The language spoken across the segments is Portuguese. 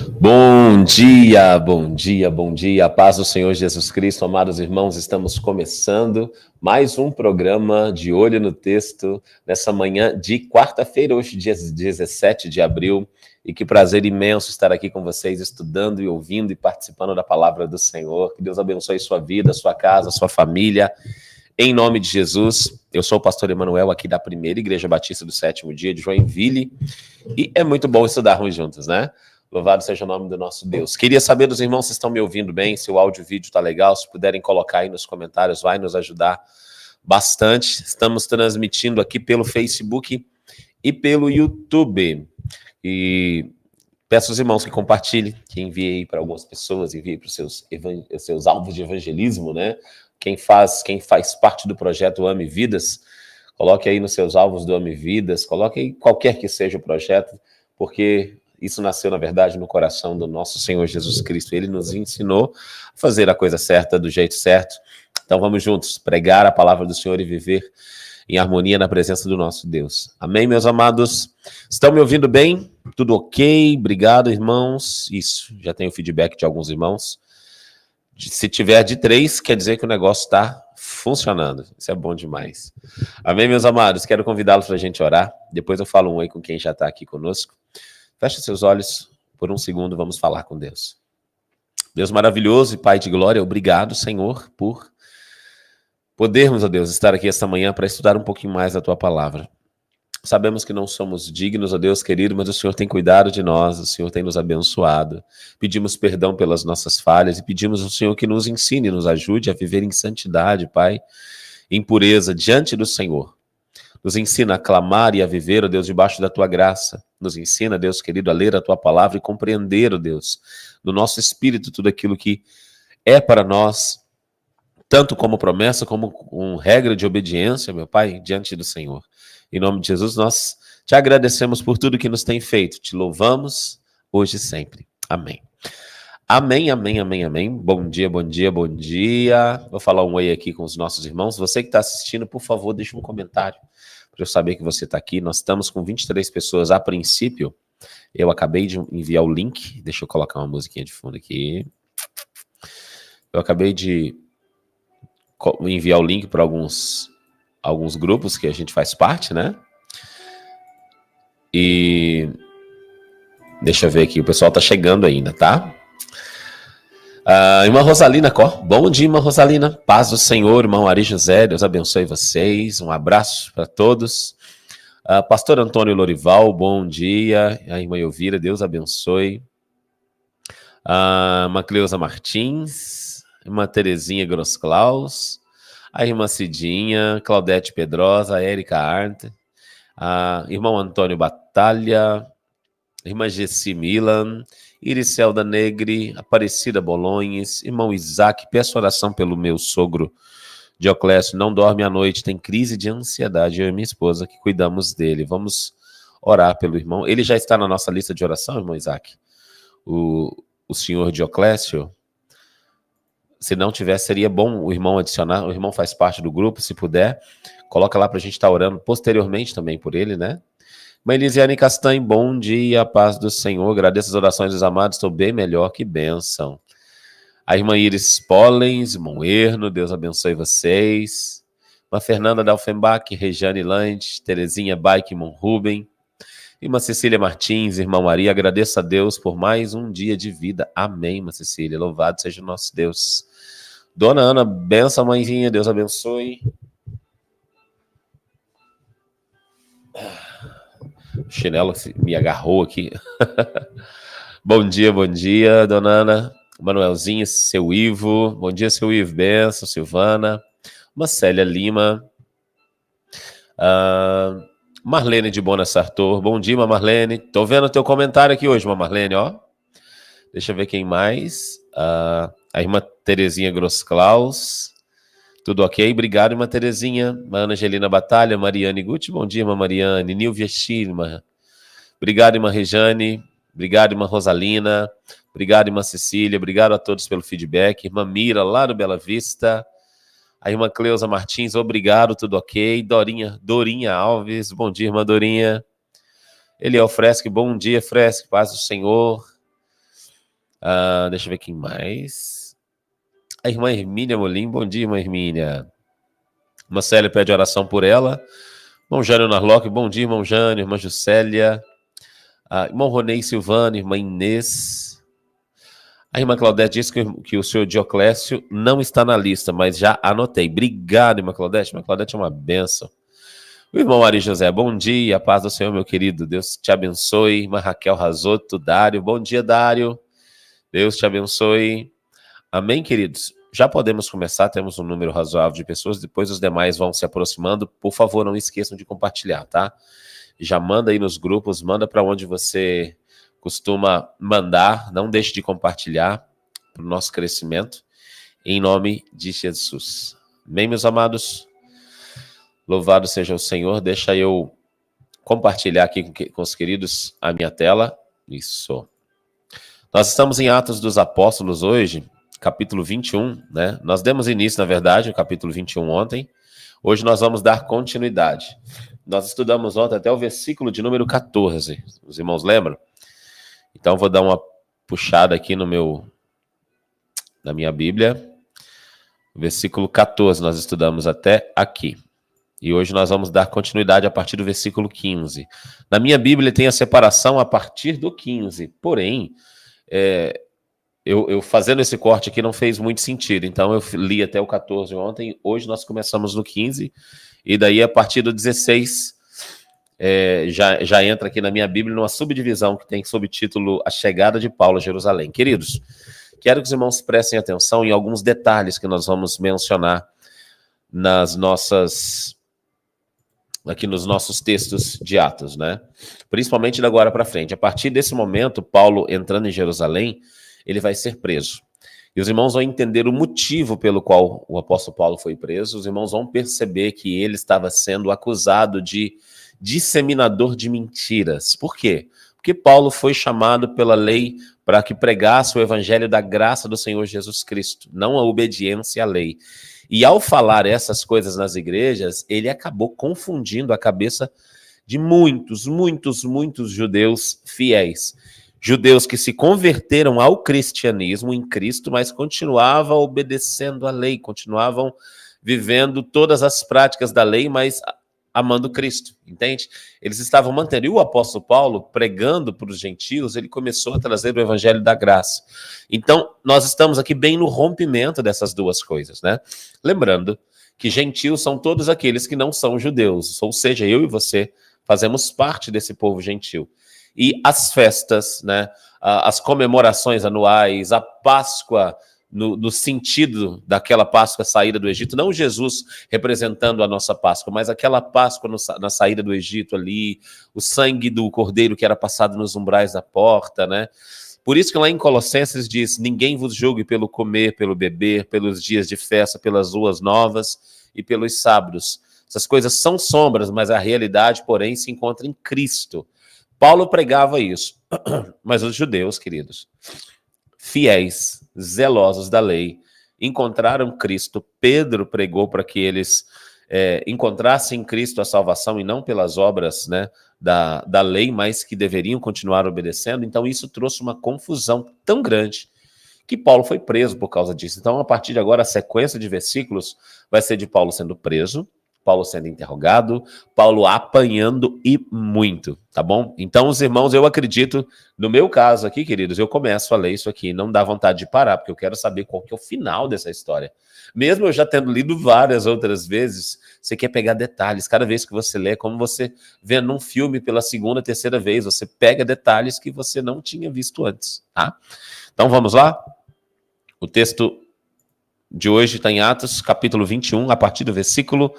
Bom dia, bom dia, bom dia. A paz do Senhor Jesus Cristo, amados irmãos, estamos começando mais um programa de Olho no Texto nessa manhã de quarta-feira, hoje dia 17 de abril. E que prazer imenso estar aqui com vocês, estudando e ouvindo e participando da palavra do Senhor. Que Deus abençoe sua vida, sua casa, sua família. Em nome de Jesus, eu sou o pastor Emanuel aqui da Primeira Igreja Batista do Sétimo Dia de Joinville. E é muito bom estudarmos juntos, né? Louvado seja o nome do nosso Deus. Queria saber dos irmãos se estão me ouvindo bem, se o áudio e o vídeo está legal, se puderem colocar aí nos comentários, vai nos ajudar bastante. Estamos transmitindo aqui pelo Facebook e pelo YouTube. E peço aos irmãos que compartilhem, que enviem para algumas pessoas, enviem para os seus alvos de evangelismo, né? Quem faz parte do projeto Ame Vidas, coloque aí nos seus alvos do Ame Vidas, coloque aí qualquer que seja o projeto, porque isso nasceu, na verdade, no coração do nosso Senhor Jesus Cristo. Ele nos ensinou a fazer a coisa certa do jeito certo. Então vamos juntos pregar a palavra do Senhor e viver em harmonia na presença do nosso Deus. Amém, meus amados? Estão me ouvindo bem? Tudo ok? Obrigado, irmãos. Isso, já tenho feedback de alguns irmãos. Se tiver de 3, quer dizer que o negócio está funcionando. Isso é bom demais. Amém, meus amados? Quero convidá-los para a gente orar. Depois eu falo um oi com quem já está aqui conosco. Feche seus olhos por um segundo, vamos falar com Deus. Deus maravilhoso e Pai de glória, obrigado, Senhor, por podermos, ó Deus, estar aqui esta manhã para estudar um pouquinho mais da Tua palavra. Sabemos que não somos dignos, ó Deus querido, mas o Senhor tem cuidado de nós, o Senhor tem nos abençoado. Pedimos perdão pelas nossas falhas e pedimos ao Senhor que nos ensine, nos ajude a viver em santidade, Pai, em pureza diante do Senhor. Nos ensina a clamar e a viver, ó Deus, debaixo da Tua graça. Nos ensina, Deus querido, a ler a Tua palavra e compreender, ó Deus, no nosso espírito tudo aquilo que é para nós, tanto como promessa, como com regra de obediência, meu Pai, diante do Senhor. Em nome de Jesus, nós te agradecemos por tudo que nos tem feito. Te louvamos hoje e sempre. Amém. Amém, amém, amém, amém. Bom dia, bom dia, bom dia. Vou falar um oi aqui com os nossos irmãos. Você que está assistindo, por favor, deixe um comentário para eu saber que você está aqui. Nós estamos com 23 pessoas a princípio. Eu acabei de enviar o link. Deixa eu colocar uma musiquinha de fundo aqui. Eu acabei de enviar o link para alguns grupos que a gente faz parte, né? E deixa eu ver aqui, o pessoal tá chegando ainda, tá? Irmã Rosalina Có, bom dia, irmã Rosalina, paz do Senhor, irmão Ari José, Deus abençoe vocês, um abraço para todos. Pastor Antônio Lorival, bom dia, a irmã Elvira, Deus abençoe. Irmã Cleusa Martins, irmã Terezinha Grossklaus, a irmã Cidinha, Claudete Pedrosa, a Érica Arndt, irmão Antônio Batalha, irmã Gessi Milan, Iricelda Negri, Aparecida Bolonhes, irmão Isaac, peço oração pelo meu sogro Dioclésio, não dorme à noite, tem crise de ansiedade, eu e minha esposa que cuidamos dele. Vamos orar pelo irmão. Ele já está na nossa lista de oração, irmão Isaac? O senhor Dioclésio? Se não tiver, seria bom o irmão adicionar. O irmão faz parte do grupo, se puder. Coloca lá para a gente estar orando posteriormente também por ele, né? Mãe Lisiane Castanho, bom dia, paz do Senhor. Agradeço as orações dos amados, estou bem melhor, que bênção. A irmã Iris Pollens, irmão Erno, Deus abençoe vocês. Irmã Fernanda Dalfenbach, Regiane Lange, Terezinha Baik, irmão Rubem. Irmã Cecília Martins, irmã Maria, agradeço a Deus por mais um dia de vida. Amém, irmã Cecília, louvado seja o nosso Deus. Dona Ana, benção, mãezinha, Deus abençoe. O chinelo me agarrou aqui. Bom dia, dona Ana. Manuelzinho, seu Ivo. Bom dia, seu Ivo. Benção, Silvana. Marcélia Lima. Marlene de Bona Sartor. Bom dia, Marlene. Tô vendo o teu comentário aqui hoje, Marlene, ó. Deixa eu ver quem mais. A irmã Terezinha Grossklaus. Tudo ok? Obrigado, irmã Terezinha. Ana Angelina Batalha, Mariane Gucci. Bom dia, irmã Mariane. Nilvia Schirma. Obrigado, irmã Rejane. Obrigado, irmã Rosalina. Obrigado, irmã Cecília. Obrigado a todos pelo feedback. Irmã Mira, lá no Bela Vista. A irmã Cleusa Martins, obrigado, tudo ok. Dorinha Alves. Bom dia, irmã Dorinha. Eliel Fresque, bom dia, Fresque. Paz do Senhor. Deixa eu ver quem mais. A irmã Hermínia Molim. Bom dia, irmã Hermínia. Irmã Célia pede oração por ela. Irmão Jânio Narlock. Bom dia, irmão Jânio. Irmã Juscelia. Irmão Ronei Silvano. Irmã Inês. A irmã Claudete disse que o senhor Dioclésio não está na lista, mas já anotei. Obrigado, irmã Claudete. Irmã Claudete é uma bênção. O irmão Ari José, bom dia, paz do Senhor, meu querido. Deus te abençoe. Irmã Raquel Razotto, Dário. Bom dia, Dário. Deus te abençoe. Amém, queridos? Já podemos começar, temos um número razoável de pessoas, depois os demais vão se aproximando. Por favor, não esqueçam de compartilhar, tá? Já manda aí nos grupos, manda para onde você costuma mandar, não deixe de compartilhar para o nosso crescimento, em nome de Jesus. Amém, meus amados? Louvado seja o Senhor. Deixa eu compartilhar aqui com os queridos a minha tela. Isso. Nós estamos em Atos dos Apóstolos hoje, capítulo 21, né? Nós demos início, na verdade, ao capítulo 21 ontem. Hoje nós vamos dar continuidade. Nós estudamos ontem até o versículo de número 14. Os irmãos lembram? Então vou dar uma puxada aqui na minha Bíblia. Versículo 14 nós estudamos até aqui. E hoje nós vamos dar continuidade a partir do versículo 15. Na minha Bíblia tem a separação a partir do 15. Porém, eu fazendo esse corte aqui não fez muito sentido. Então eu li até o 14 ontem. Hoje nós começamos no 15. E daí a partir do 16 já entra aqui na minha Bíblia numa subdivisão que tem subtítulo A Chegada de Paulo a Jerusalém. Queridos, quero que os irmãos prestem atenção em alguns detalhes que nós vamos mencionar aqui nos nossos textos de Atos, né? Principalmente da agora para frente. A partir desse momento, Paulo entrando em Jerusalém, ele vai ser preso. E os irmãos vão entender o motivo pelo qual o apóstolo Paulo foi preso. Os irmãos vão perceber que ele estava sendo acusado de disseminador de mentiras. Por quê? Porque Paulo foi chamado pela lei para que pregasse o evangelho da graça do Senhor Jesus Cristo, não a obediência à lei. E ao falar essas coisas nas igrejas, ele acabou confundindo a cabeça de muitos judeus fiéis. Judeus que se converteram ao cristianismo em Cristo, mas continuavam obedecendo à lei, continuavam vivendo todas as práticas da lei, mas amando Cristo, entende? Eles estavam mantendo. E o apóstolo Paulo, pregando para os gentios, ele começou a trazer o evangelho da graça. Então, nós estamos aqui bem no rompimento dessas duas coisas, né? Lembrando que gentios são todos aqueles que não são judeus, ou seja, eu e você fazemos parte desse povo gentil. E as festas, né? As comemorações anuais, a Páscoa, no sentido daquela Páscoa saída do Egito, não Jesus representando a nossa Páscoa, mas aquela Páscoa na saída do Egito ali, o sangue do cordeiro que era passado nos umbrais da porta, né? Por isso que lá em Colossenses diz, ninguém vos julgue pelo comer, pelo beber, pelos dias de festa, pelas luas novas e pelos sábados. Essas coisas são sombras, mas a realidade, porém, se encontra em Cristo. Paulo pregava isso, mas os judeus, queridos, fiéis, zelosos da lei, encontraram Cristo. Pedro pregou para que eles encontrassem em Cristo a salvação e não pelas obras, né, da lei, mas que deveriam continuar obedecendo. Então isso trouxe uma confusão tão grande que Paulo foi preso por causa disso. Então, a partir de agora, a sequência de versículos vai ser de Paulo sendo preso, Paulo sendo interrogado, Paulo apanhando e muito, tá bom? Então, os irmãos, eu acredito, no meu caso aqui, queridos, eu começo a ler isso aqui, não dá vontade de parar, porque eu quero saber qual que é o final dessa história. Mesmo eu já tendo lido várias outras vezes, você quer pegar detalhes. Cada vez que você lê, é como você vê num filme pela segunda, terceira vez, você pega detalhes que você não tinha visto antes, tá? Então, vamos lá? O texto de hoje está em Atos, capítulo 21, a partir do versículo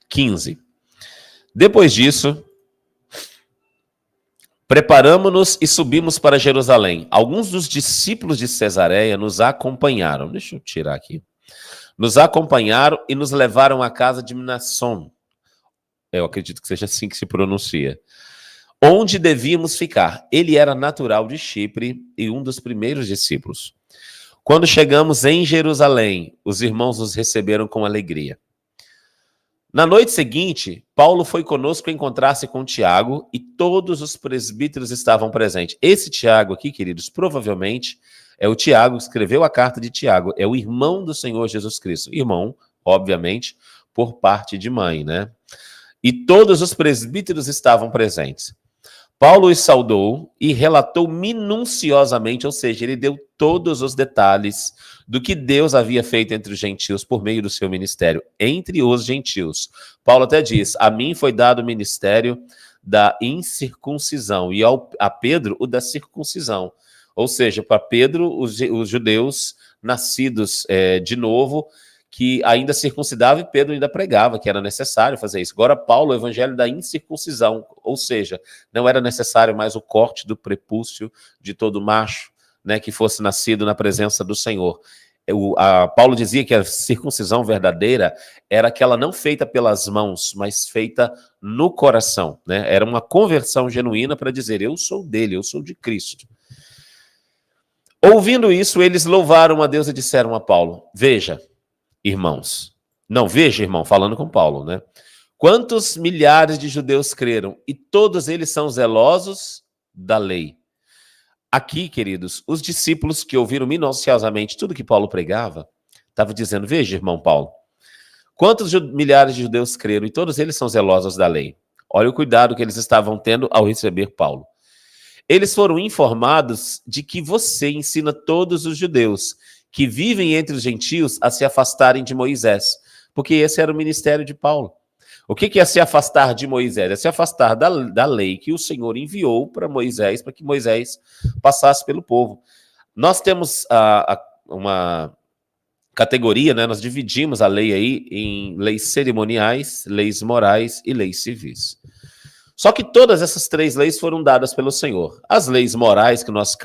15. Depois disso, preparamo-nos e subimos para Jerusalém. Alguns dos discípulos de Cesareia nos acompanharam. Deixa eu tirar aqui. Nos acompanharam e nos levaram à casa de Mnasson. Eu acredito que seja assim que se pronuncia. Onde devíamos ficar. Ele era natural de Chipre e um dos primeiros discípulos. Quando chegamos em Jerusalém, os irmãos nos receberam com alegria. Na noite seguinte, Paulo foi conosco encontrar-se com Tiago e todos os presbíteros estavam presentes. Esse Tiago aqui, queridos, provavelmente É o Tiago, escreveu a carta de Tiago, é o irmão do Senhor Jesus Cristo. Irmão, obviamente, por parte de mãe, né? E todos os presbíteros estavam presentes. Paulo os saudou e relatou minuciosamente, ou seja, ele deu todos os detalhes do que Deus havia feito entre os gentios por meio do seu ministério, entre os gentios. Paulo até diz, a mim foi dado o ministério da incircuncisão e a Pedro o da circuncisão. Ou seja, para Pedro, os judeus nascidos de novo, que ainda circuncidava, e Pedro ainda pregava que era necessário fazer isso. Agora Paulo, o evangelho da incircuncisão, ou seja, não era necessário mais o corte do prepúcio de todo macho, né, que fosse nascido na presença do Senhor. Paulo dizia que a circuncisão verdadeira era aquela não feita pelas mãos, mas feita no coração, né? Era uma conversão genuína para dizer, eu sou dele, eu sou de Cristo. Ouvindo isso, eles louvaram a Deus e disseram a Paulo, veja, irmãos. Não, veja, irmão, falando com Paulo, né? Quantos milhares de judeus creram e todos eles são zelosos da lei. Aqui, queridos, os discípulos que ouviram minuciosamente tudo que Paulo pregava, estavam dizendo, veja, irmão Paulo, quantos milhares de judeus creram e todos eles são zelosos da lei. Olha o cuidado que eles estavam tendo ao receber Paulo. Eles foram informados de que você ensina todos os judeus que vivem entre os gentios a se afastarem de Moisés, porque esse era o ministério de Paulo. O que é se afastar de Moisés? É se afastar da lei que o Senhor enviou para Moisés, para que Moisés passasse pelo povo. Nós temos uma categoria, né? Nós dividimos a lei aí em leis cerimoniais, leis morais e leis civis. Só que todas essas três leis foram dadas pelo Senhor. As leis morais, que nós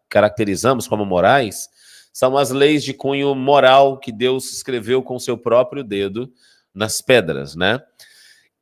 caracterizamos como morais, são as leis de cunho moral que Deus escreveu com seu próprio dedo nas pedras, né?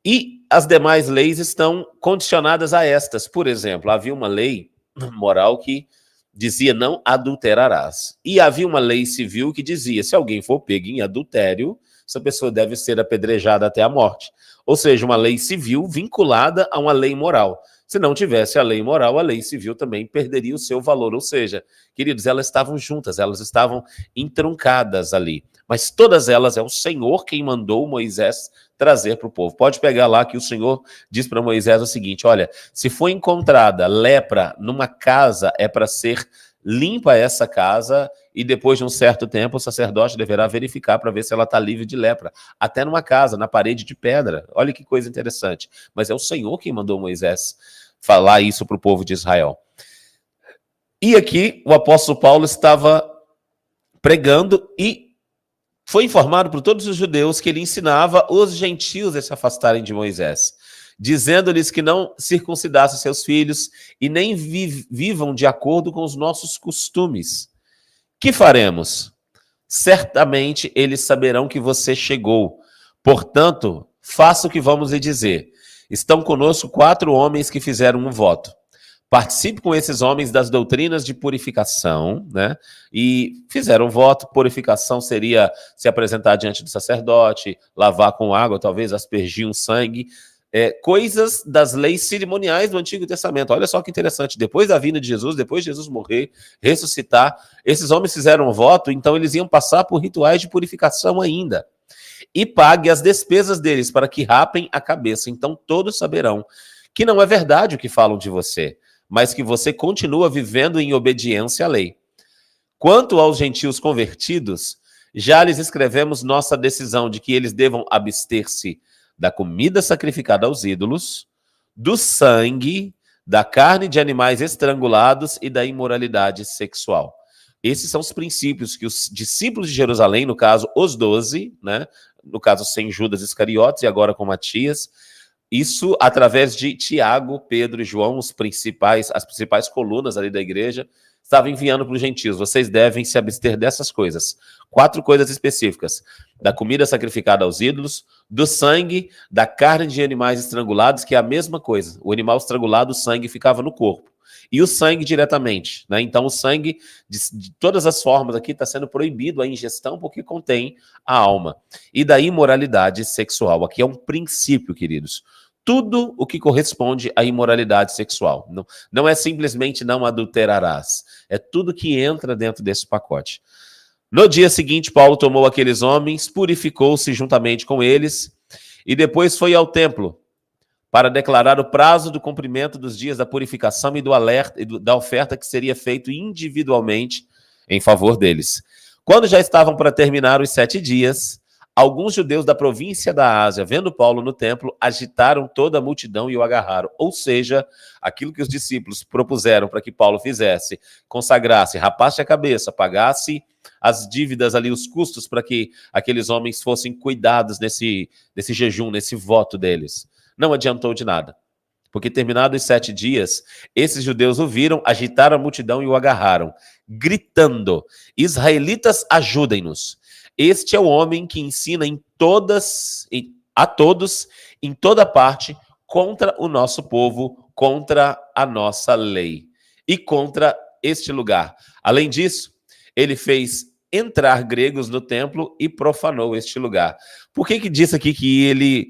E as demais leis estão condicionadas a estas. Por exemplo, havia uma lei moral que dizia não adulterarás. E havia uma lei civil que dizia, se alguém for pego em adultério, essa pessoa deve ser apedrejada até a morte. Ou seja, uma lei civil vinculada a uma lei moral. Se não tivesse a lei moral, a lei civil também perderia o seu valor. Ou seja, queridos, elas estavam juntas, elas estavam entruncadas ali. Mas todas elas é o Senhor quem mandou Moisés trazer para o povo. Pode pegar lá que o Senhor diz para Moisés o seguinte, olha, se for encontrada lepra numa casa, é para ser limpa essa casa e depois de um certo tempo o sacerdote deverá verificar para ver se ela está livre de lepra. Até numa casa, na parede de pedra. Olha que coisa interessante. Mas é o Senhor quem mandou Moisés falar isso para o povo de Israel. E aqui o apóstolo Paulo estava pregando e foi informado por todos os judeus que ele ensinava os gentios a se afastarem de Moisés, dizendo-lhes que não circuncidassem seus filhos e nem vivam de acordo com os nossos costumes. Que faremos? Certamente eles saberão que você chegou. Portanto, faça o que vamos lhe dizer. Estão conosco 4 homens que fizeram um voto. Participe com esses homens das doutrinas de purificação, né? E fizeram um voto. Purificação seria se apresentar diante do sacerdote, lavar com água, talvez aspergir um sangue. Coisas das leis cerimoniais do Antigo Testamento. Olha só que interessante. Depois da vinda de Jesus, depois de Jesus morrer, ressuscitar, esses homens fizeram um voto, então eles iam passar por rituais de purificação ainda. E pague as despesas deles para que rapem a cabeça. Então todos saberão que não é verdade o que falam de você, mas que você continua vivendo em obediência à lei. Quanto aos gentios convertidos, já lhes escrevemos nossa decisão de que eles devam abster-se da comida sacrificada aos ídolos, do sangue, da carne de animais estrangulados e da imoralidade sexual. Esses são os princípios que os discípulos de Jerusalém, no caso os 12, né, no caso sem Judas Iscariotes e agora com Matias, isso através de Tiago, Pedro e João, as principais colunas ali da igreja, estavam enviando para os gentios. Vocês devem se abster dessas coisas. 4 coisas específicas. Da comida sacrificada aos ídolos, do sangue, da carne de animais estrangulados, que é a mesma coisa. O animal estrangulado, o sangue ficava no corpo. E o sangue diretamente, né? Então o sangue, de todas as formas aqui, está sendo proibido a ingestão porque contém a alma. E da imoralidade sexual. Aqui é um princípio, queridos. tudo o que corresponde à imoralidade sexual. Não é simplesmente não adulterarás. É tudo que entra dentro desse pacote. No dia seguinte, Paulo tomou aqueles homens, purificou-se juntamente com eles e depois foi ao templo para declarar o prazo do cumprimento dos dias da purificação e do alerta e da oferta que seria feito individualmente em favor deles. Quando já estavam para terminar os 7 dias, alguns judeus da província da Ásia, vendo Paulo no templo, agitaram toda a multidão e o agarraram. Ou seja, aquilo que os discípulos propuseram para que Paulo fizesse, consagrasse, rapasse a cabeça, pagasse as dívidas ali, os custos para que aqueles homens fossem cuidados nesse jejum, nesse voto deles. Não adiantou de nada. Porque terminados os 7 dias, esses judeus o viram, agitaram a multidão e o agarraram, gritando: israelitas, ajudem-nos. Este é o homem que ensina a todos, em toda parte, contra o nosso povo, contra a nossa lei e contra este lugar. Além disso, ele fez entrar gregos no templo e profanou este lugar. Por que diz aqui que ele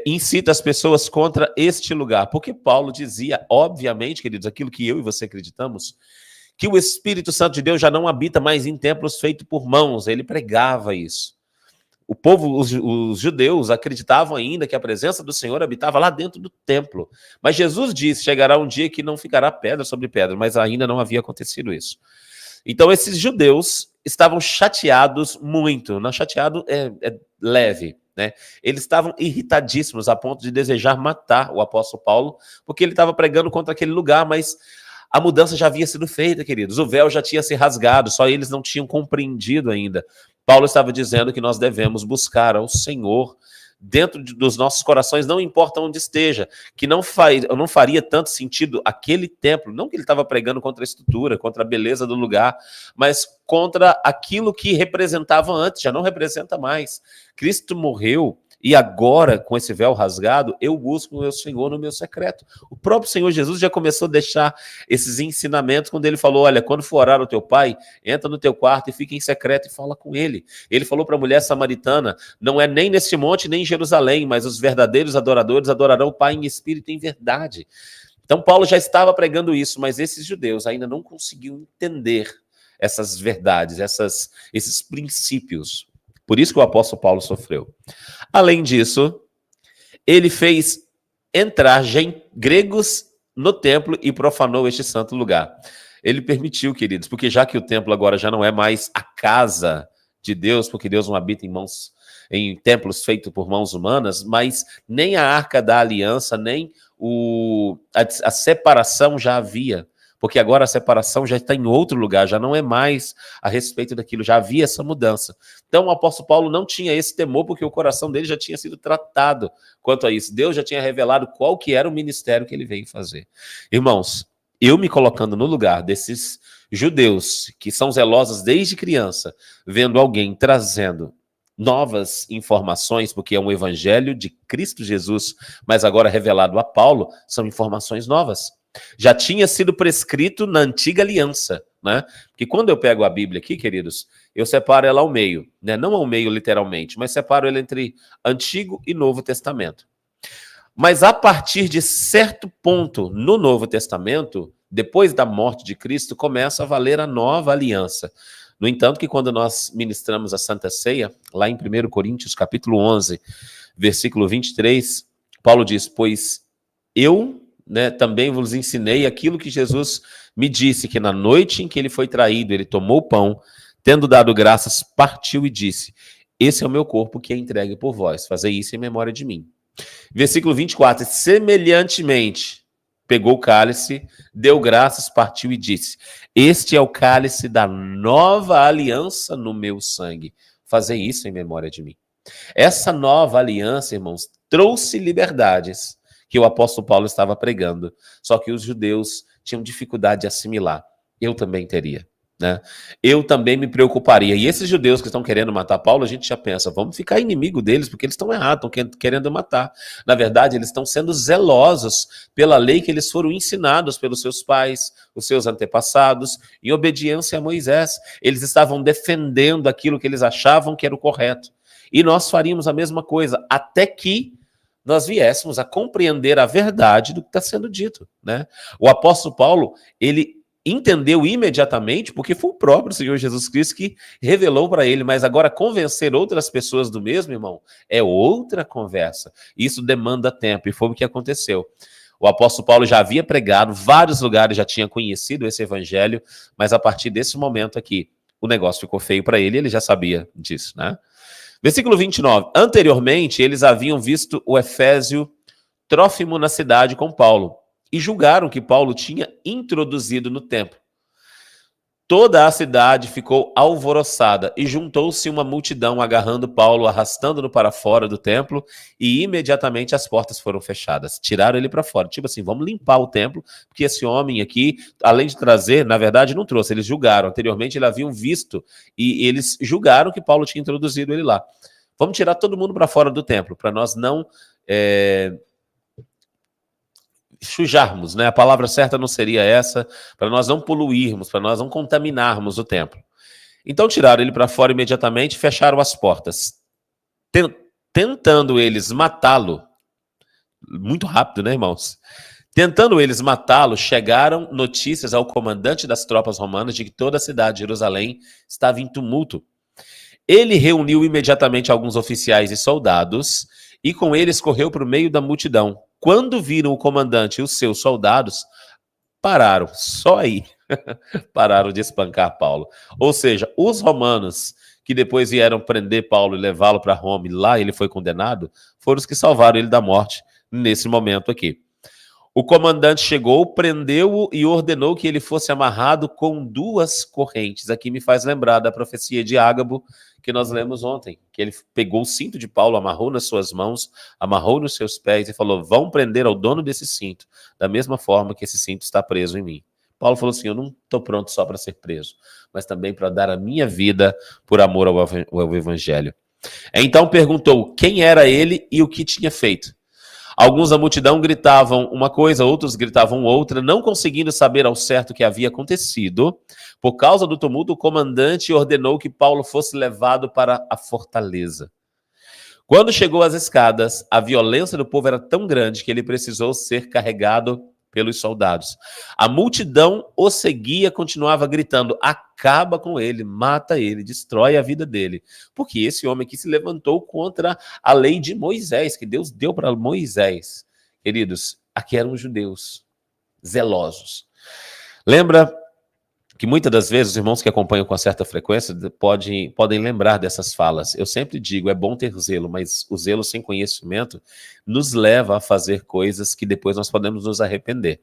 incita as pessoas contra este lugar? Porque Paulo dizia, obviamente, queridos, aquilo que eu e você acreditamos, que o Espírito Santo de Deus já não habita mais em templos feitos por mãos. Ele pregava isso. O povo, os judeus, acreditavam ainda que a presença do Senhor habitava lá dentro do templo. Mas Jesus disse, chegará um dia que não ficará pedra sobre pedra, mas ainda não havia acontecido isso. Então, esses judeus estavam chateados muito. Não, chateado é leve, né? Eles estavam irritadíssimos a ponto de desejar matar o apóstolo Paulo, porque ele estava pregando contra aquele lugar, mas a mudança já havia sido feita, queridos. O véu já tinha se rasgado, só eles não tinham compreendido ainda. Paulo estava dizendo que nós devemos buscar ao Senhor dentro dos nossos corações, não importa onde esteja, que não faria tanto sentido aquele templo, não que ele estava pregando contra a estrutura, contra a beleza do lugar, mas contra aquilo que representava antes, já não representa mais. Cristo morreu e agora, com esse véu rasgado, eu busco o meu Senhor no meu secreto. O próprio Senhor Jesus já começou a deixar esses ensinamentos quando ele falou, olha, quando for orar o teu pai, entra no teu quarto e fica em secreto e fala com ele. Ele falou para a mulher samaritana, não é nem nesse monte, nem em Jerusalém, mas os verdadeiros adoradores adorarão o Pai em espírito e em verdade. Então Paulo já estava pregando isso, mas esses judeus ainda não conseguiam entender essas verdades, esses princípios. Por isso que o apóstolo Paulo sofreu. Além disso, ele fez entrar gregos no templo e profanou este santo lugar. Ele permitiu, queridos, porque já que o templo agora já não é mais a casa de Deus, porque Deus não habita em templos feitos por mãos humanas, mas nem a arca da aliança, nem a separação já havia. Porque agora a separação já está em outro lugar, já não é mais a respeito daquilo, já havia essa mudança. Então o apóstolo Paulo não tinha esse temor, porque o coração dele já tinha sido tratado quanto a isso. Deus já tinha revelado qual que era o ministério que ele veio fazer. Irmãos, eu me colocando no lugar desses judeus, que são zelosos desde criança, vendo alguém trazendo novas informações, porque é um evangelho de Cristo Jesus, mas agora revelado a Paulo, são informações novas. Já tinha sido prescrito na antiga aliança, né? Porque quando eu pego a Bíblia aqui, queridos, eu separo ela ao meio, né? Não ao meio literalmente, mas separo ela entre Antigo e Novo Testamento. Mas a partir de certo ponto no Novo Testamento, depois da morte de Cristo, começa a valer a nova aliança. No entanto, que quando nós ministramos a Santa Ceia, lá em 1 Coríntios, capítulo 11, versículo 23, Paulo diz, pois eu também vos ensinei aquilo que Jesus me disse, que na noite em que ele foi traído, ele tomou o pão, tendo dado graças, partiu e disse, esse é o meu corpo que é entregue por vós, fazei isso em memória de mim. Versículo 24, semelhantemente, pegou o cálice, deu graças, partiu e disse, este é o cálice da nova aliança no meu sangue, fazei isso em memória de mim. Essa nova aliança, irmãos, trouxe liberdades que o apóstolo Paulo estava pregando, só que os judeus tinham dificuldade de assimilar. Eu também teria, né? Eu também me preocuparia. E esses judeus que estão querendo matar Paulo, a gente já pensa, vamos ficar inimigo deles, porque eles estão errados, estão querendo matar. Na verdade, eles estão sendo zelosos pela lei que eles foram ensinados pelos seus pais, os seus antepassados, em obediência a Moisés. Eles estavam defendendo aquilo que eles achavam que era o correto. E nós faríamos a mesma coisa, até que nós viéssemos a compreender a verdade do que está sendo dito, né? O apóstolo Paulo, ele entendeu imediatamente, porque foi o próprio Senhor Jesus Cristo que revelou para ele, mas agora convencer outras pessoas do mesmo, irmão, é outra conversa. Isso demanda tempo, e foi o que aconteceu. O apóstolo Paulo já havia pregado, vários lugares já tinha conhecido esse evangelho, mas a partir desse momento aqui, o negócio ficou feio para ele, ele já sabia disso, né? Versículo 29. Anteriormente, eles haviam visto o Efésio Trófimo na cidade com Paulo e julgaram que Paulo tinha introduzido no templo. Toda a cidade ficou alvoroçada e juntou-se uma multidão agarrando Paulo, arrastando-no para fora do templo, e imediatamente as portas foram fechadas. Tiraram ele para fora. Tipo assim, vamos limpar o templo, porque esse homem aqui, além de trazer, na verdade não trouxe, eles julgaram. Anteriormente eles haviam visto e eles julgaram que Paulo tinha introduzido ele lá. Vamos tirar todo mundo para fora do templo, para nós não sujarmos, né? A palavra certa não seria essa, para nós não poluirmos, para nós não contaminarmos o templo. Então tiraram ele para fora imediatamente, fecharam as portas, tentando eles matá-lo, muito rápido, né, irmãos? Tentando eles matá-lo, chegaram notícias ao comandante das tropas romanas de que toda a cidade de Jerusalém estava em tumulto. Ele reuniu imediatamente alguns oficiais e soldados e com eles correu para o meio da multidão. Quando viram o comandante e os seus soldados, pararam, só aí, pararam de espancar Paulo. Ou seja, os romanos que depois vieram prender Paulo e levá-lo para Roma, e lá ele foi condenado, foram os que salvaram ele da morte nesse momento aqui. O comandante chegou, prendeu-o e ordenou que ele fosse amarrado com 2 correntes. Aqui me faz lembrar da profecia de Ágabo, que nós lemos ontem, que ele pegou o cinto de Paulo, amarrou nas suas mãos, amarrou nos seus pés e falou, vão prender ao dono desse cinto, da mesma forma que esse cinto está preso em mim. Paulo falou assim, eu não estou pronto só para ser preso, mas também para dar a minha vida por amor ao evangelho. Então perguntou quem era ele e o que tinha feito. Alguns da multidão gritavam uma coisa, outros gritavam outra, não conseguindo saber ao certo o que havia acontecido. Por causa do tumulto, o comandante ordenou que Paulo fosse levado para a fortaleza. Quando chegou às escadas, a violência do povo era tão grande que ele precisou ser carregado pelos soldados. A multidão o seguia, continuava gritando, acaba com ele, mata ele, destrói a vida dele. Porque esse homem aqui se levantou contra a lei de Moisés, que Deus deu para Moisés. Queridos, aqui eram judeus zelosos. Lembra que muitas das vezes os irmãos que acompanham com certa frequência podem lembrar dessas falas. Eu sempre digo, é bom ter zelo, mas o zelo sem conhecimento nos leva a fazer coisas que depois nós podemos nos arrepender.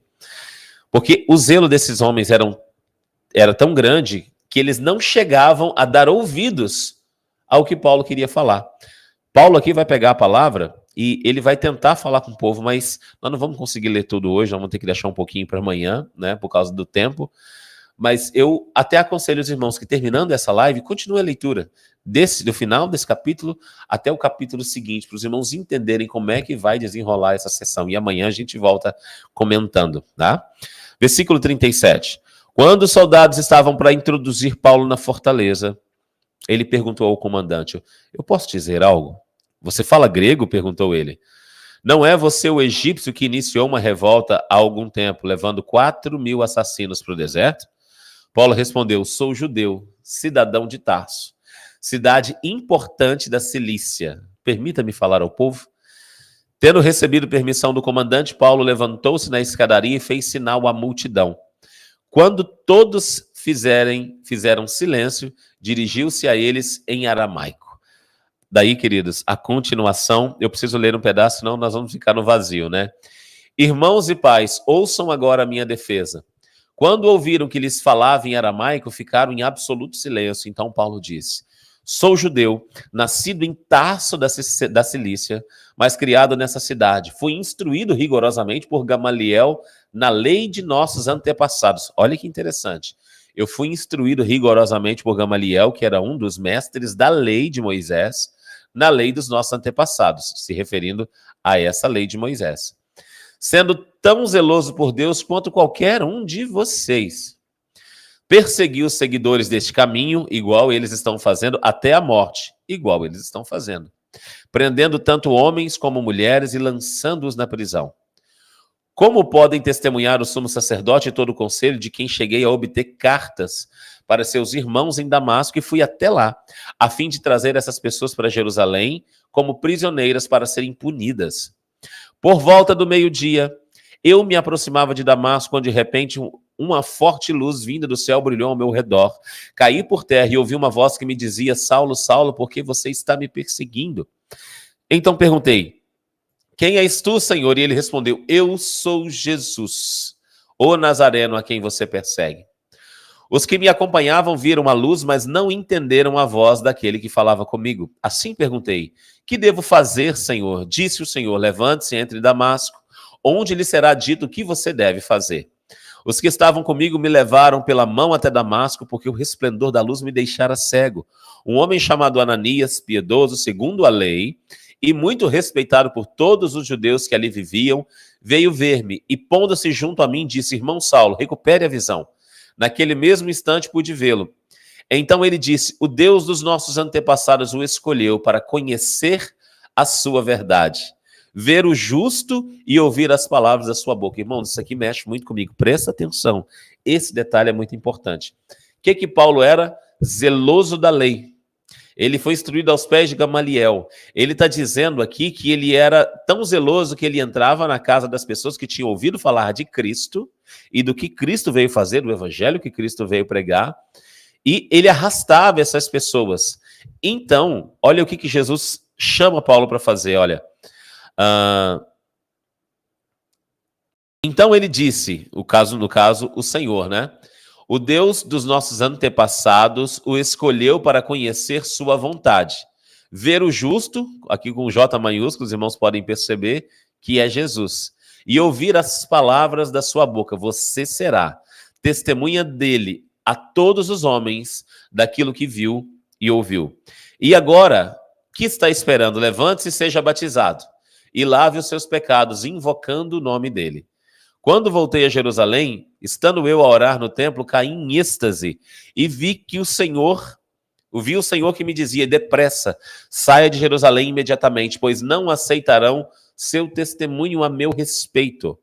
Porque o zelo desses homens era tão grande que eles não chegavam a dar ouvidos ao que Paulo queria falar. Paulo aqui vai pegar a palavra e ele vai tentar falar com o povo, mas nós não vamos conseguir ler tudo hoje, nós vamos ter que deixar um pouquinho para amanhã, né, por causa do tempo. Mas eu até aconselho os irmãos que, terminando essa live, continue a leitura do final desse capítulo até o capítulo seguinte, para os irmãos entenderem como é que vai desenrolar essa sessão. E amanhã a gente volta comentando, tá? Versículo 37. Quando os soldados estavam para introduzir Paulo na fortaleza, ele perguntou ao comandante, eu posso dizer algo? Você fala grego? Perguntou ele. Não é você o egípcio que iniciou uma revolta há algum tempo, levando 4.000 assassinos para o deserto? Paulo respondeu, sou judeu, cidadão de Tarso, cidade importante da Cilícia. Permita-me falar ao povo. Tendo recebido permissão do comandante, Paulo levantou-se na escadaria e fez sinal à multidão. Quando todos fizeram silêncio, dirigiu-se a eles em aramaico. Daí, queridos, a continuação, eu preciso ler um pedaço, senão nós vamos ficar no vazio, né? Irmãos e pais, ouçam agora a minha defesa. Quando ouviram que lhes falava em aramaico, ficaram em absoluto silêncio. Então Paulo disse, sou judeu, nascido em Tarso da Cilícia, mas criado nessa cidade. Fui instruído rigorosamente por Gamaliel na lei de nossos antepassados. Olha que interessante. Eu fui instruído rigorosamente por Gamaliel, que era um dos mestres da lei de Moisés, na lei dos nossos antepassados, se referindo a essa lei de Moisés. Sendo tão zeloso por Deus quanto qualquer um de vocês. Persegui os seguidores deste caminho, igual eles estão fazendo, até a morte, igual eles estão fazendo. prendendo tanto homens como mulheres e lançando-os na prisão. Como podem testemunhar o sumo sacerdote e todo o conselho de quem cheguei a obter cartas para seus irmãos em Damasco e fui até lá, a fim de trazer essas pessoas para Jerusalém como prisioneiras para serem punidas? Por volta do meio-dia, eu me aproximava de Damasco, quando de repente uma forte luz vinda do céu brilhou ao meu redor. Caí por terra e ouvi uma voz que me dizia: Saulo, Saulo, por que você está me perseguindo? Então perguntei: quem és tu, Senhor? E ele respondeu: eu sou Jesus, o Nazareno a quem você persegue. Os que me acompanhavam viram a luz, mas não entenderam a voz daquele que falava comigo. Assim perguntei: que devo fazer, Senhor? Disse o Senhor: levante-se, entre em Damasco, onde lhe será dito o que você deve fazer. Os que estavam comigo me levaram pela mão até Damasco, porque o resplendor da luz me deixara cego. Um homem chamado Ananias, piedoso segundo a lei, e muito respeitado por todos os judeus que ali viviam, veio ver-me e, pondo-se junto a mim, disse: irmão Saulo, recupere a visão. Naquele mesmo instante pude vê-lo. Então ele disse: o Deus dos nossos antepassados o escolheu para conhecer a sua verdade, ver o justo e ouvir as palavras da sua boca. Irmãos, isso aqui mexe muito comigo. Presta atenção. Esse detalhe é muito importante. O que Paulo era? Zeloso da lei. Ele foi instruído aos pés de Gamaliel. Ele está dizendo aqui que ele era tão zeloso que ele entrava na casa das pessoas que tinham ouvido falar de Cristo e do que Cristo veio fazer, do evangelho que Cristo veio pregar, e ele arrastava essas pessoas. Então, olha o que Jesus chama Paulo para fazer, olha. Então ele disse, no caso, o Senhor, né? O Deus dos nossos antepassados o escolheu para conhecer sua vontade. Ver o justo, aqui com J maiúsculo, os irmãos podem perceber que é Jesus. E ouvir as palavras da sua boca. Você será testemunha dele a todos os homens daquilo que viu e ouviu. E agora, o que está esperando? Levante-se e seja batizado. E lave os seus pecados, invocando o nome dele. Quando voltei a Jerusalém, estando eu a orar no templo, caí em êxtase e vi o Senhor que me dizia: depressa, saia de Jerusalém imediatamente, pois não aceitarão seu testemunho a meu respeito.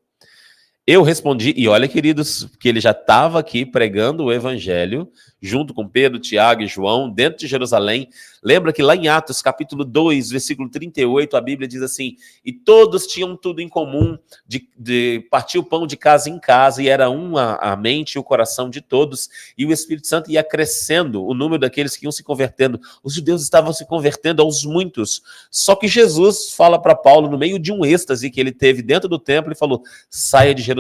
Eu respondi, e olha, queridos, que ele já estava aqui pregando o evangelho, junto com Pedro, Tiago e João, dentro de Jerusalém. Lembra que lá em Atos, capítulo 2, versículo 38, a Bíblia diz assim: e todos tinham tudo em comum, de partir o pão de casa em casa, e era uma a mente e o coração de todos, e o Espírito Santo ia crescendo, o número daqueles que iam se convertendo. Os judeus estavam se convertendo aos muitos. Só que Jesus fala para Paulo, no meio de um êxtase que ele teve dentro do templo, e falou: saia de Jerusalém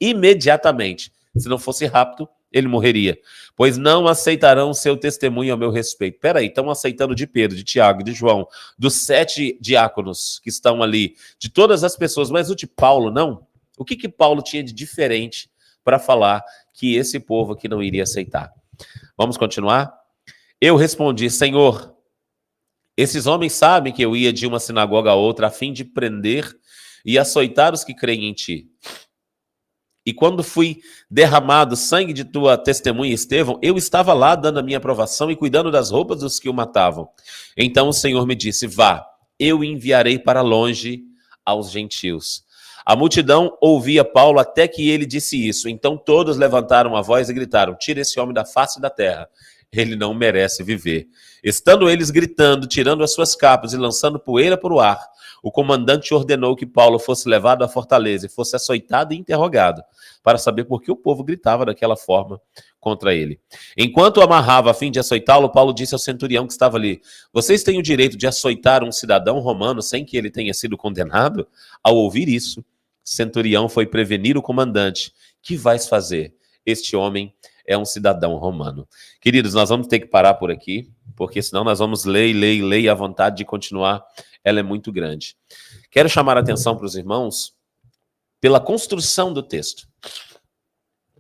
imediatamente. Se não fosse rápido, ele morreria. Pois não aceitarão seu testemunho a meu respeito. Peraí, estão aceitando de Pedro, de Tiago, de João, dos 7 diáconos que estão ali, de todas as pessoas, mas o de Paulo, não? O que Paulo tinha de diferente para falar que esse povo aqui não iria aceitar? Vamos continuar? Eu respondi: Senhor, esses homens sabem que eu ia de uma sinagoga a outra a fim de prender e açoitar os que creem em ti. E quando fui derramado sangue de tua testemunha, Estevão, eu estava lá dando a minha aprovação e cuidando das roupas dos que o matavam. Então o Senhor me disse: vá, eu enviarei para longe aos gentios. A multidão ouvia Paulo até que ele disse isso. Então todos levantaram a voz e gritaram: tira esse homem da face da terra. Ele não merece viver. Estando eles gritando, tirando as suas capas e lançando poeira para o ar, o comandante ordenou que Paulo fosse levado à fortaleza e fosse açoitado e interrogado, para saber por que o povo gritava daquela forma contra ele. Enquanto o amarrava a fim de açoitá-lo, Paulo disse ao centurião que estava ali: vocês têm o direito de açoitar um cidadão romano sem que ele tenha sido condenado? Ao ouvir isso, o centurião foi prevenir o comandante: que vais fazer? Este homem é um cidadão romano. Queridos, nós vamos ter que parar por aqui, porque senão nós vamos ler e a vontade de continuar, ela é muito grande. Quero chamar a atenção para os irmãos pela construção do texto.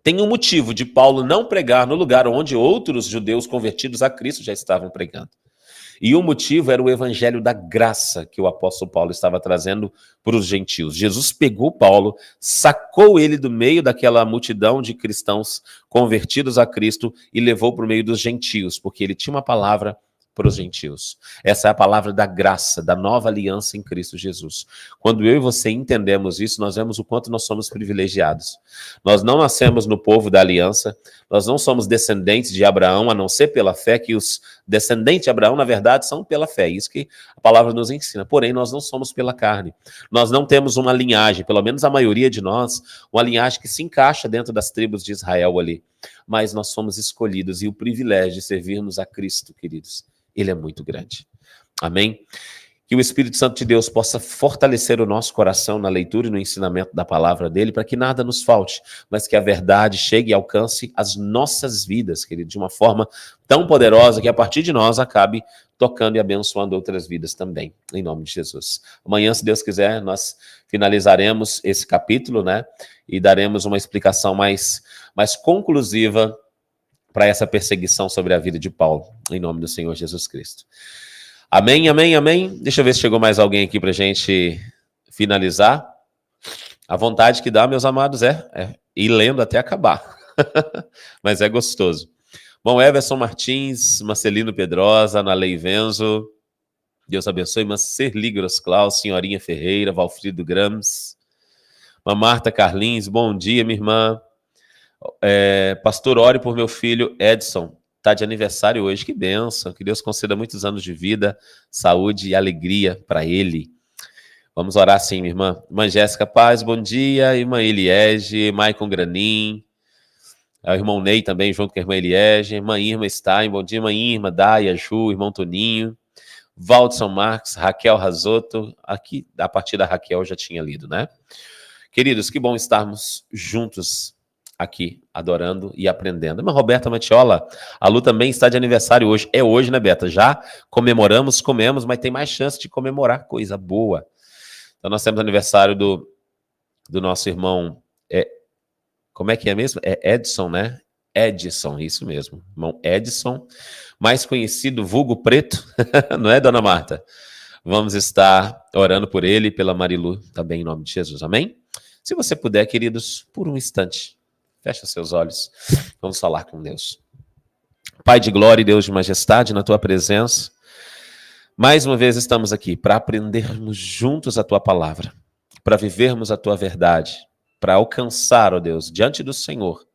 Tem um motivo de Paulo não pregar no lugar onde outros judeus convertidos a Cristo já estavam pregando. E o motivo era o evangelho da graça que o apóstolo Paulo estava trazendo para os gentios. Jesus pegou Paulo, sacou ele do meio daquela multidão de cristãos convertidos a Cristo e levou para o meio dos gentios, porque ele tinha uma palavra para os gentios. Essa é a palavra da graça, da nova aliança em Cristo Jesus. Quando eu e você entendemos isso, nós vemos o quanto nós somos privilegiados. Nós não nascemos no povo da aliança, nós não somos descendentes de Abraão, a não ser pela fé, que os descendentes de Abraão, na verdade, são pela fé. Isso que a palavra nos ensina. Porém, nós não somos pela carne. Nós não temos uma linhagem, pelo menos a maioria de nós, uma linhagem que se encaixa dentro das tribos de Israel ali. Mas nós somos escolhidos e o privilégio de servirmos a Cristo, queridos, ele é muito grande. Amém? Que o Espírito Santo de Deus possa fortalecer o nosso coração na leitura e no ensinamento da palavra dele, para que nada nos falte, mas que a verdade chegue e alcance as nossas vidas, querido, de uma forma tão poderosa que a partir de nós acabe tocando e abençoando outras vidas também, em nome de Jesus. Amanhã, se Deus quiser, nós finalizaremos esse capítulo, né, e daremos uma explicação mais conclusiva para essa perseguição sobre a vida de Paulo, em nome do Senhor Jesus Cristo. Amém, amém, amém. Deixa eu ver se chegou mais alguém aqui para a gente finalizar. A vontade que dá, meus amados, é ir lendo até acabar. Mas é gostoso. Bom, Everson Martins, Marcelino Pedrosa, Analei Venzo, Deus abençoe, Marceli Grosclaus, Senhorinha Ferreira, Valfrido Grams, Marta Carlins, bom dia, minha irmã. Pastor, ore por meu filho Edson. Está de aniversário hoje, que bênção, que Deus conceda muitos anos de vida, saúde e alegria para ele. Vamos orar sim, minha irmã. Irmã Jéssica Paz, bom dia. Irmã Eliege, Maicon Granin, o irmão Ney também, junto com a irmã Eliege. Irmã Irma Stein, bom dia, irmã Irma, Daia, Ju, irmão Toninho. Valdson Marques, Raquel Razotto, aqui, a partir da Raquel eu já tinha lido, né? Queridos, que bom estarmos juntos aqui, adorando e aprendendo. Mas Roberta Matiola, a Lu também está de aniversário hoje. É hoje, né, Beta? Já comemoramos, comemos, mas tem mais chance de comemorar coisa boa. Então nós temos aniversário do nosso irmão, como é que é mesmo? É Edson, né? Edson, isso mesmo. Irmão Edson, mais conhecido, vulgo preto, não é, dona Marta? Vamos estar orando por ele e pela Marilu, também em nome de Jesus, amém? Se você puder, queridos, por um instante, fecha seus olhos, vamos falar com Deus. Pai de glória e Deus de majestade, na tua presença, mais uma vez estamos aqui para aprendermos juntos a tua palavra, para vivermos a tua verdade, para alcançar, ó Deus, diante do Senhor,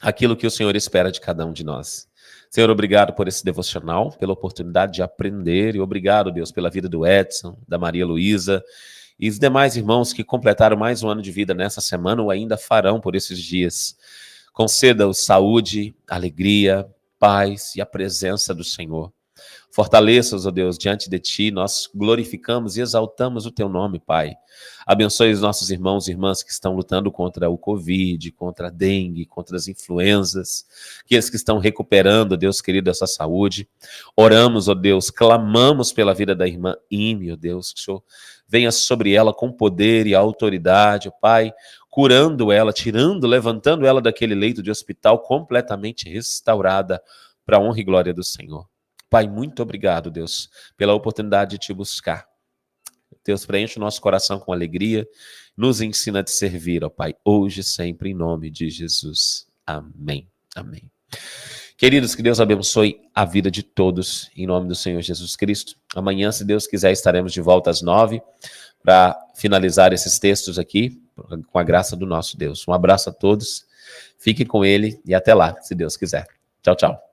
aquilo que o Senhor espera de cada um de nós. Senhor, obrigado por esse devocional, pela oportunidade de aprender, e obrigado, Deus, pela vida do Edson, da Maria Luísa, e os demais irmãos que completaram mais um ano de vida nessa semana ou ainda farão por esses dias. Conceda-os saúde, alegria, paz e a presença do Senhor. Fortaleça-os, ó Deus, diante de Ti, nós glorificamos e exaltamos o Teu nome, Pai. Abençoe os nossos irmãos e irmãs que estão lutando contra o Covid, contra a dengue, contra as influenzas, aqueles que estão recuperando, ó Deus querido, essa saúde. Oramos, ó Deus, clamamos pela vida da irmã Ime, ó Deus, que o Senhor venha sobre ela com poder e autoridade, ó Pai, curando ela, tirando, levantando ela daquele leito de hospital completamente restaurada para a honra e glória do Senhor. Pai, muito obrigado, Deus, pela oportunidade de te buscar. Deus, preenche o nosso coração com alegria, nos ensina a te servir, ó Pai, hoje e sempre, em nome de Jesus. Amém. Amém. Queridos, que Deus abençoe a vida de todos, em nome do Senhor Jesus Cristo. Amanhã, se Deus quiser, estaremos de volta às 9 para finalizar esses textos aqui, com a graça do nosso Deus. Um abraço a todos, fiquem com Ele e até lá, se Deus quiser. Tchau, tchau.